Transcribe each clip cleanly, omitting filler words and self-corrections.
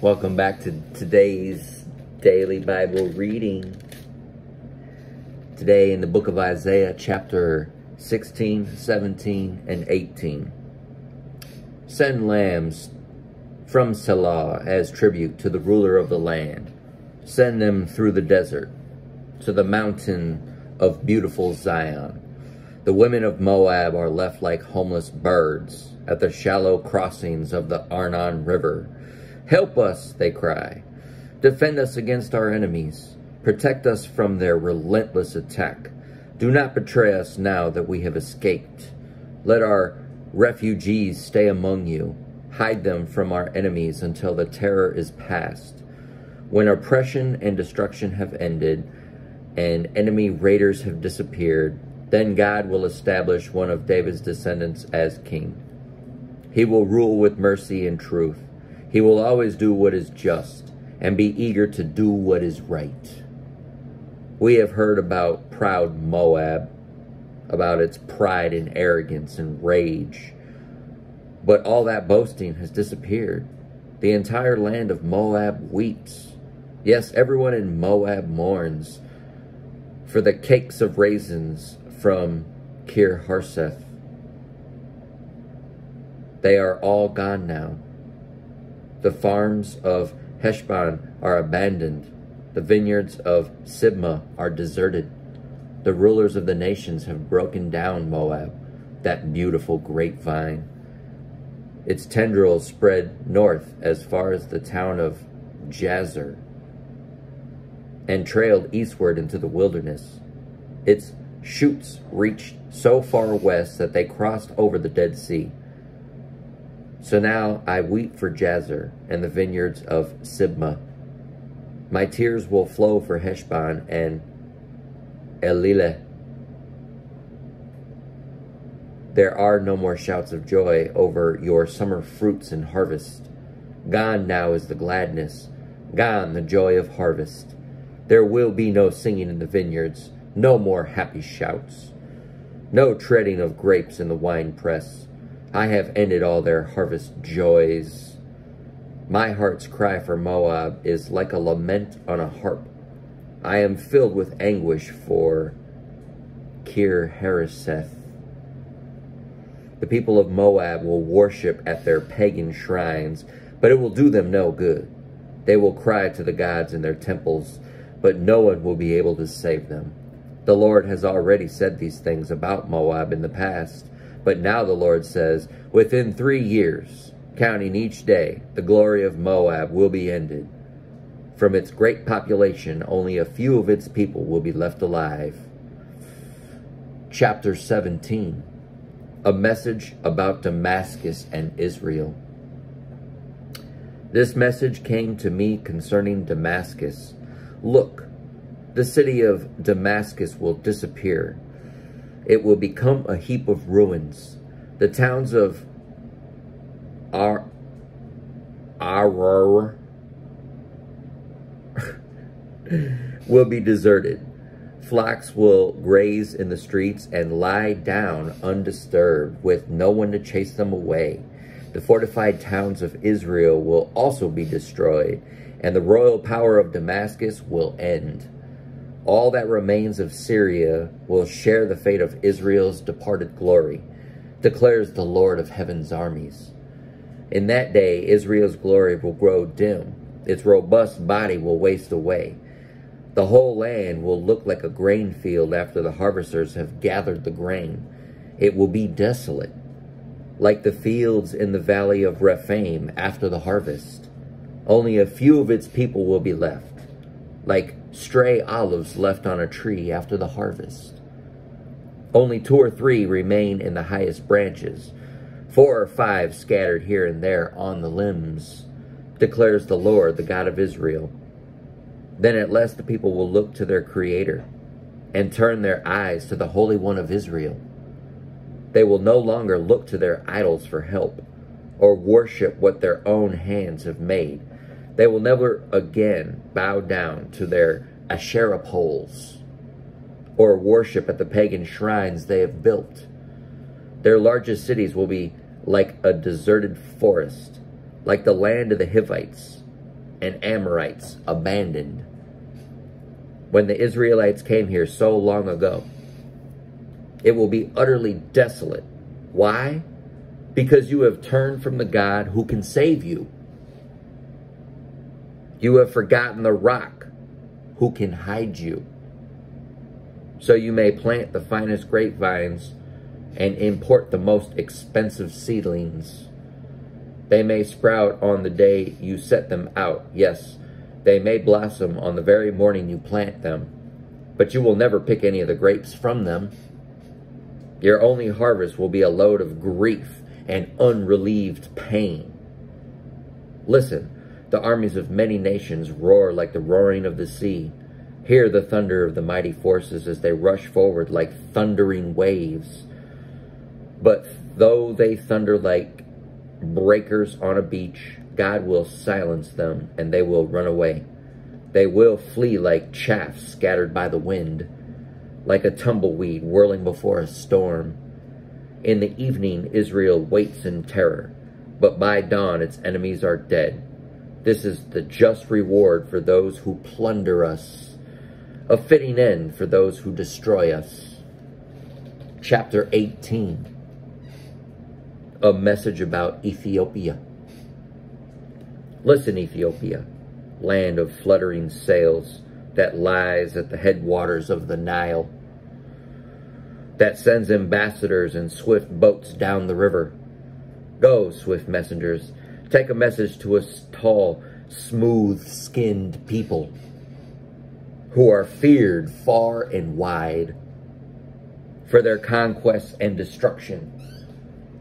Welcome back to today's daily Bible reading. Today in the book of Isaiah, chapter 16, 17, and 18. Send lambs from Selah as tribute to the ruler of the land. Send them through the desert, to the mountain of beautiful Zion. The women of Moab are left like homeless birds at the shallow crossings of the Arnon River. Help us, they cry. Defend us against our enemies. Protect us from their relentless attack. Do not betray us now that we have escaped. Let our refugees stay among you. Hide them from our enemies until the terror is past. When oppression and destruction have ended and enemy raiders have disappeared, then God will establish one of David's descendants as king. He will rule with mercy and truth. He will always do what is just and be eager to do what is right. We have heard about proud Moab, about its pride and arrogance and rage. But all that boasting has disappeared. The entire land of Moab weeps. Yes, everyone in Moab mourns for the cakes of raisins from Kir Hareseth. They are all gone now. The farms of Heshbon are abandoned. The vineyards of Sibmah are deserted. The rulers of the nations have broken down Moab, that beautiful grapevine. Its tendrils spread north as far as the town of Jazer and trailed eastward into the wilderness. Its shoots reached so far west that they crossed over the Dead Sea. So now I weep for Jazer and the vineyards of Sibmah. My tears will flow for Heshbon and Elileh. There are no more shouts of joy over your summer fruits and harvest. Gone now is the gladness, gone the joy of harvest. There will be no singing in the vineyards, no more happy shouts, no treading of grapes in the winepress. I have ended all their harvest joys. My heart's cry for Moab is like a lament on a harp. I am filled with anguish for Kir Hareseth. The people of Moab will worship at their pagan shrines, but it will do them no good. They will cry to the gods in their temples, but no one will be able to save them. The Lord has already said these things about Moab in the past. But now the Lord says, within 3 years, counting each day, the glory of Moab will be ended. From its great population, only a few of its people will be left alive. Chapter 17, a message about Damascus and Israel. This message came to me concerning Damascus. Look, the city of Damascus will disappear. It will become a heap of ruins. The towns of Arar will be deserted. Flocks will graze in the streets and lie down undisturbed, with no one to chase them away. The fortified towns of Israel will also be destroyed, and the royal power of Damascus will end. All that remains of Syria will share the fate of Israel's departed glory, declares the Lord of heaven's armies. In that day, Israel's glory will grow dim. Its robust body will waste away. The whole land will look like a grain field after the harvesters have gathered the grain. It will be desolate, like the fields in the valley of Rephaim after the harvest. Only a few of its people will be left, like stray olives left on a tree after the harvest. Only 2 or 3 remain in the highest branches, 4 or 5 scattered here and there on the limbs, declares the Lord, the God of Israel. Then at last the people will look to their Creator and turn their eyes to the Holy One of Israel. They will no longer look to their idols for help or worship what their own hands have made. They will never again bow down to their Asherah poles or worship at the pagan shrines they have built. Their largest cities will be like a deserted forest, like the land of the Hivites. and Amorites abandoned. When the Israelites came here so long ago, it will be utterly desolate. Why? Because you have turned from the God who can save you. You have forgotten the rock who can hide you. So you may plant the finest grapevines and import the most expensive seedlings. They may sprout on the day you set them out. Yes, they may blossom on the very morning you plant them, but you will never pick any of the grapes from them. Your only harvest will be a load of grief and unrelieved pain. Listen, the armies of many nations roar like the roaring of the sea. Hear the thunder of the mighty forces as they rush forward like thundering waves. But though they thunder like breakers on a beach, God will silence them and they will run away. They will flee like chaff scattered by the wind, like a tumbleweed whirling before a storm. In the evening, Israel waits in terror, but by dawn its enemies are dead. This is the just reward for those who plunder us, a fitting end for those who destroy us. Chapter 18. A message about Ethiopia. Listen, Ethiopia, land of fluttering sails that lies at the headwaters of the Nile, that sends ambassadors in swift boats down the river. Go, swift messengers, take a message to us tall, smooth-skinned people who are feared far and wide for their conquests and destruction,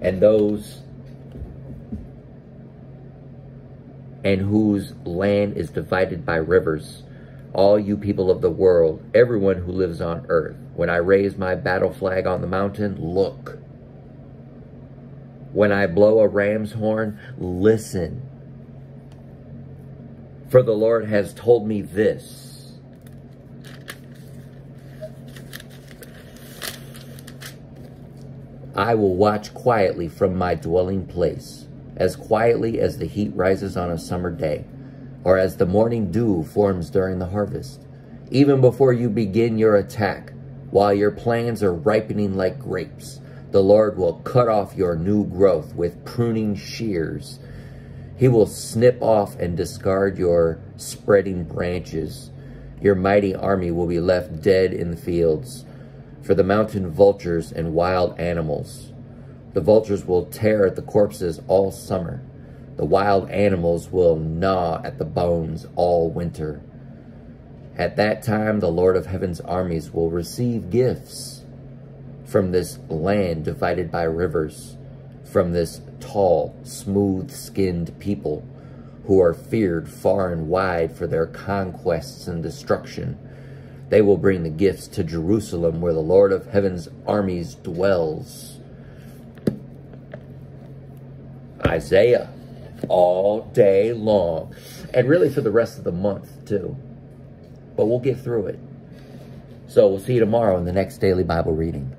and those and whose land is divided by rivers. All you people of the world, everyone who lives on earth, when I raise my battle flag on the mountain, look. When I blow a ram's horn, listen. For the Lord has told me this. I will watch quietly from my dwelling place, as quietly as the heat rises on a summer day, or as the morning dew forms during the harvest. Even before you begin your attack, while your plans are ripening like grapes, the Lord will cut off your new growth with pruning shears. He will snip off and discard your spreading branches. Your mighty army will be left dead in the fields, for the mountain vultures and wild animals. The vultures will tear at the corpses all summer. The wild animals will gnaw at the bones all winter. At that time, the Lord of Heaven's armies will receive gifts from this land divided by rivers, from this tall, smooth-skinned people who are feared far and wide for their conquests and destruction. They will bring the gifts to Jerusalem, where the Lord of Heaven's armies dwells. Isaiah, all day long, and really for the rest of the month too, but we'll get through it. So we'll see you tomorrow in the next daily Bible reading.